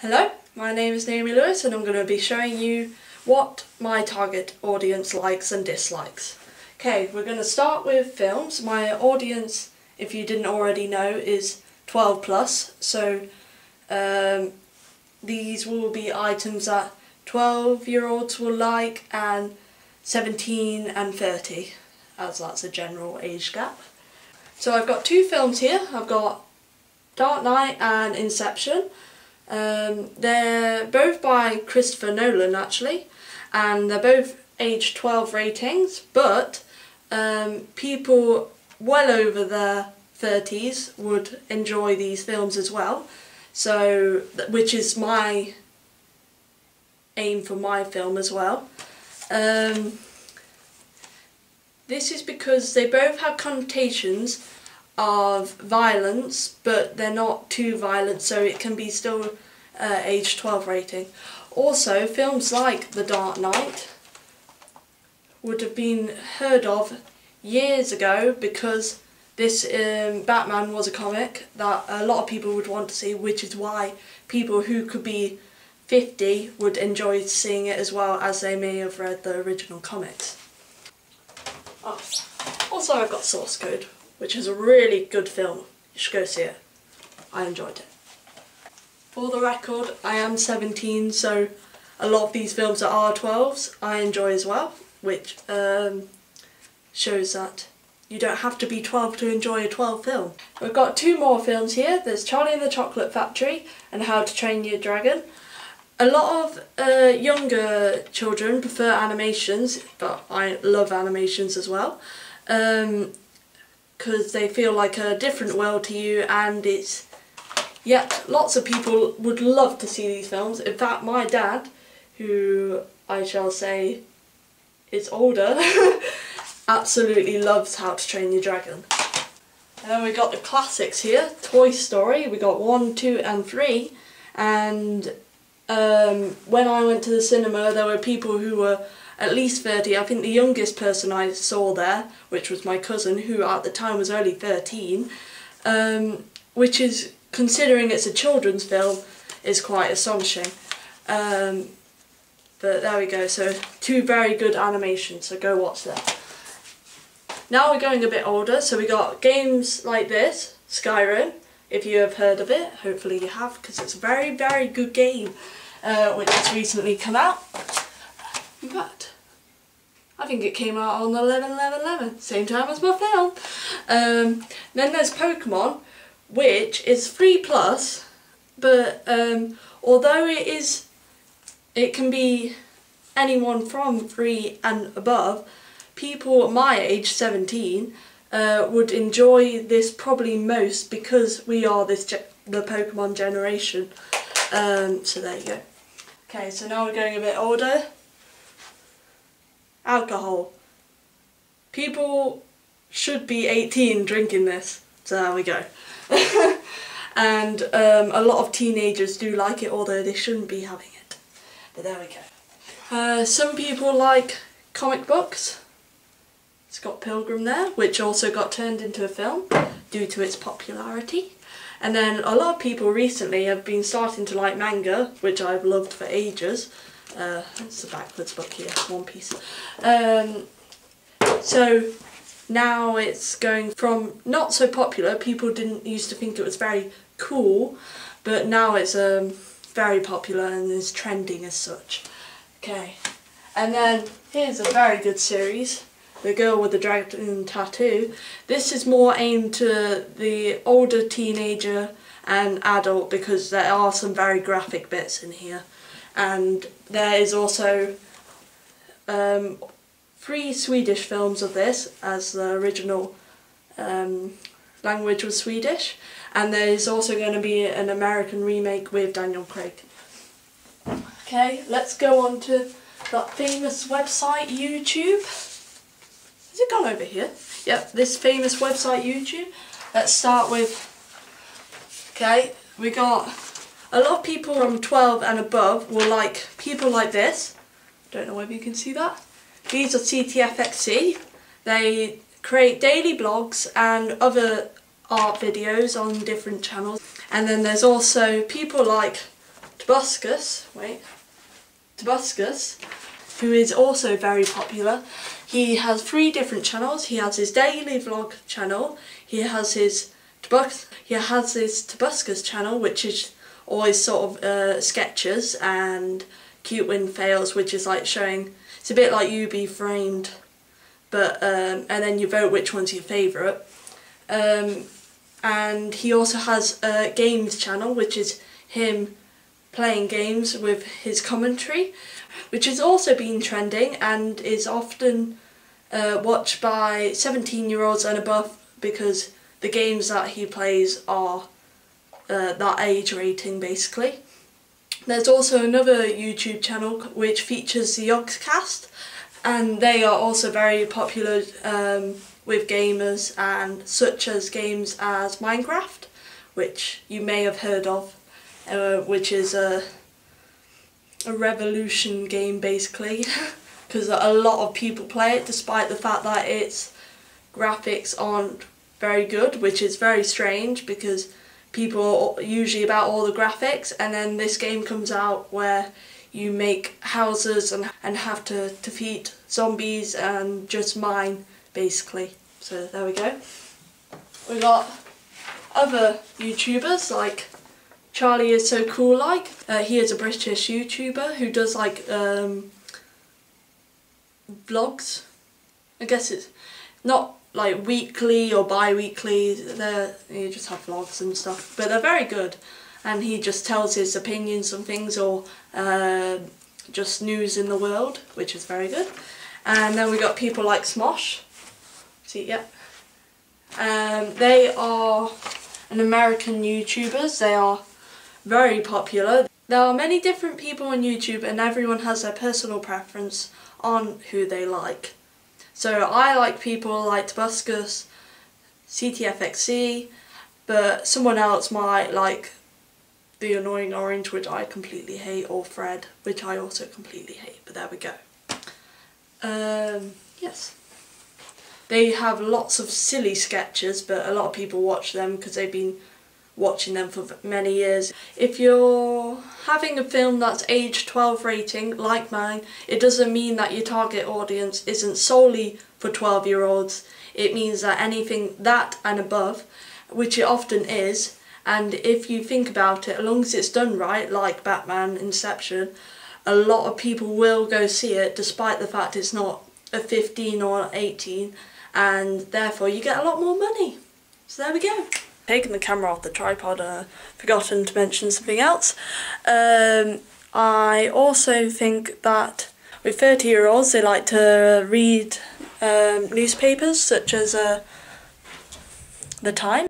Hello, my name is Naomi Lewis and I'm going to be showing you what my target audience likes and dislikes. Okay, we're going to start with films. My audience, if you didn't already know, is 12 plus, so these will be items that 12-year-olds will like and 17 and 30, as that's a general age gap. So I've got two films here. I've got Dark Knight and Inception. They're both by Christopher Nolan actually, and they're both age 12 ratings, but people well over their 30s would enjoy these films as well, so which is my aim for my film as well. This is because they both have connotations of violence, but they're not too violent, so it can be still age 12 rating. Also, films like The Dark Knight would have been heard of years ago because this Batman was a comic that a lot of people would want to see, which is why people who could be 50 would enjoy seeing it as well, as they may have read the original comics. Oh. Also, I've got Source Code, which is a really good film. You should go see it. I enjoyed it. For the record, I am 17, so a lot of these films that are 12s I enjoy as well, which shows that you don't have to be 12 to enjoy a 12 film. We've got two more films here. There's Charlie and the Chocolate Factory and How to Train Your Dragon. A lot of younger children prefer animations, but I love animations as well. Because they feel like a different world to you, and yet lots of people would love to see these films. In fact, my dad, who I shall say is older, absolutely loves How to Train Your Dragon. And then we got the classics here, Toy Story. We got 1, 2 and 3, and when I went to the cinema there were people who were at least 30. I think the youngest person I saw there, which was my cousin, who at the time was only 13, which is, considering it's a children's film, is quite astonishing. But there we go, so two very good animations, so go watch that. Now we're going a bit older, so we got games like this, Skyrim, if you have heard of it. Hopefully you have, because it's a very, very good game, which has recently come out. In fact, I think it came out on 11/11/11, same time as my film. Then there's Pokemon, which is 3+, but although it can be anyone from 3 and above, people my age, 17, would enjoy this probably most because we are the Pokemon generation. So there you go. Okay, so now we're going a bit older. Alcohol. People should be 18 drinking this, so there we go. And a lot of teenagers do like it, although they shouldn't be having it. But there we go. Some people like comic books. Scott Pilgrim there, which also got turned into a film due to its popularity. And then a lot of people recently have been starting to like manga, which I've loved for ages. It's a backwards book here, One Piece. So now it's going from not so popular, people didn't used to think it was very cool, but now it's very popular and is trending as such. Okay, and then here's a very good series, The Girl with the Dragon Tattoo. This is more aimed to the older teenager and adult because there are some very graphic bits in here. And there is also 3 Swedish films of this, as the original language was Swedish, and there is also going to be an American remake with Daniel Craig. Okay, let's go on to that famous website YouTube. Has it gone over here? Yep, this famous website YouTube. Let's start with, okay, we got a lot of people from 12 and above will like people like this. Don't know whether you can see that. These are CTFXC. They create daily blogs and other art videos on different channels. And then there's also people like Tobuscus, who is also very popular. He has 3 different channels. He has his daily vlog channel, he has his Tobuscus channel, which is always sort of sketches and cute win fails, which is like showing, it's a bit like You Be Framed, but and then you vote which one's your favourite. And he also has a games channel, which is him playing games with his commentary, which has also been trending and is often watched by 17-year-olds and above, because the games that he plays are that age rating basically. There's also another YouTube channel which features the Yogscast, and they are also very popular with gamers, and such as games as Minecraft, which you may have heard of, which is a revolution game basically, because a lot of people play it despite the fact that its graphics aren't very good, which is very strange because people are usually about all the graphics, and then this game comes out where you make houses and have to defeat zombies and just mine basically. So there we go. We got other YouTubers like Charlie Is So Cool Like. He is a British YouTuber who does like vlogs. I guess it's not like weekly or bi-weekly, you just have vlogs and stuff, but they're very good, and he just tells his opinions on things, or just news in the world, which is very good. And then we got people like Smosh. See, yep. They are an American YouTubers. They are very popular. There are many different people on YouTube, and everyone has their personal preference on who they like. So I like people like Tobuscus, CTFXC, but someone else might like the Annoying Orange, which I completely hate, or Fred, which I also completely hate, but there we go. Yes. They have lots of silly sketches, but a lot of people watch them because they've been watching them for many years. If you're having a film that's age 12 rating, like mine, it doesn't mean that your target audience isn't solely for 12-year-olds. It means that anything that and above, which it often is, and if you think about it, as long as it's done right, like Batman, Inception, a lot of people will go see it despite the fact it's not a 15 or 18, and therefore you get a lot more money. So there we go. Taken the camera off the tripod, forgotten to mention something else. I also think that with 30-year-olds, they like to read newspapers such as The Times.